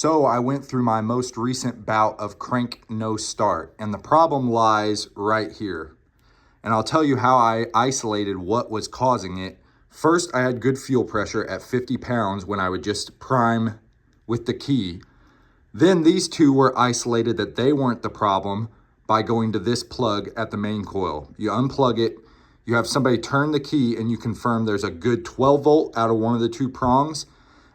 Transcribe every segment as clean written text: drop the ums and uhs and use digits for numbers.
So I went through my most recent bout of crank no start, and the problem lies right here. And I'll tell you how I isolated what was causing it. First, I had good fuel pressure at 50 pounds when I would just prime with the key. Then these two were isolated that they weren't the problem by going to this plug at the main coil. You unplug it, you have somebody turn the key, and you confirm there's a good 12 volt out of one of the two prongs.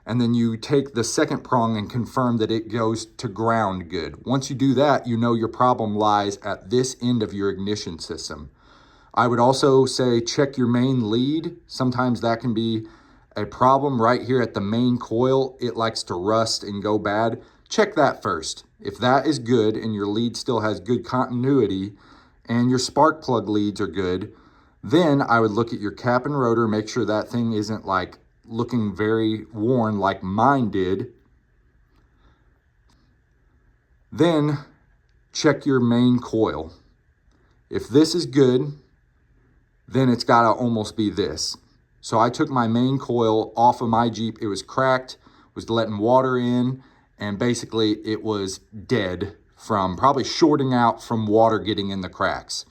And then you take the second prong and confirm that it goes to ground good. Once you do that, you know your problem lies at this end of your ignition system. I would also say check your main lead. Sometimes that can be a problem right here at the main coil. It likes to rust and go bad. Check that first. If that is good and your lead still has good continuity and your spark plug leads are good, then I would look at your cap and rotor, make sure that thing isn't like looking very worn like mine did. Then check your main coil. If this is good, then it's gotta almost be this. So I took my main coil off of my Jeep. It was cracked, was letting water in, and basically it was dead from probably shorting out from water getting in the cracks.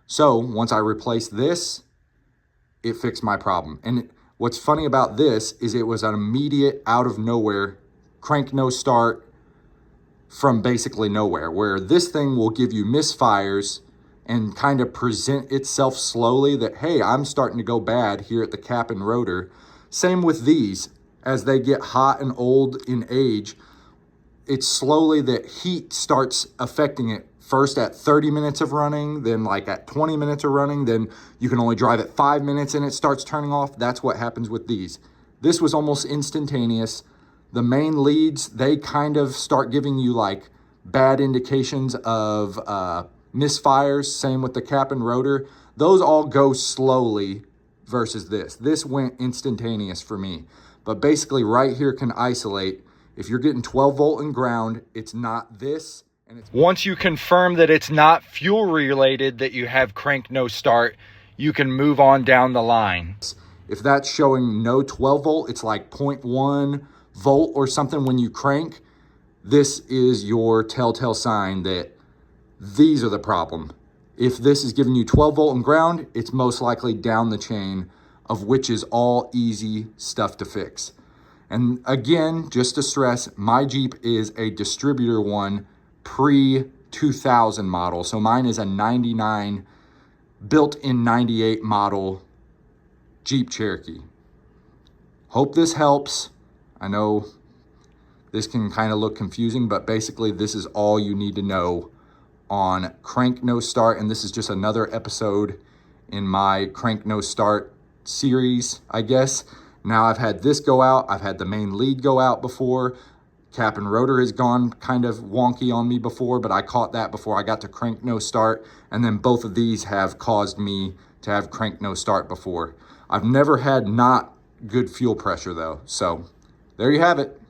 So once I replaced this, it fixed my problem. And what's funny about this is it was an immediate out of nowhere crank no start from basically nowhere, where this thing will give you misfires and kind of present itself slowly that, hey, I'm starting to go bad here at the cap and rotor. Same with these. As they get hot and old in age, it's slowly that heat starts affecting it. First at 30 minutes of running, then like at 20 minutes of running, then you can only drive it 5 minutes and it starts turning off. That's what happens with these. This was almost instantaneous. The main leads, they kind of start giving you like bad indications of misfires. Same with the cap and rotor. Those all go slowly versus this. This went instantaneous for me. But basically right here can isolate. If you're getting 12 volt and ground, it's not this. Once you confirm that it's not fuel related, that you have crank no start, you can move on down the line. If that's showing no 12 volt, it's like 0.1 volt or something when you crank, this is your telltale sign that these are the problem. If this is giving you 12 volt and ground, it's most likely down the chain, of which is all easy stuff to fix. And again, just to stress, my Jeep is a distributor one, pre-2000 model. So mine is a 99, built in 98 model Jeep Cherokee. Hope this helps. I know this can kind of look confusing, but basically this is all you need to know on crank no start. And this is just another episode in my crank no start series, I guess. Now I've had this go out. I've had the main lead go out before. Cap and rotor has gone kind of wonky on me before, but I caught that before I got to crank no start. And then both of these have caused me to have crank no start before. I've never had not good fuel pressure though. So there you have it.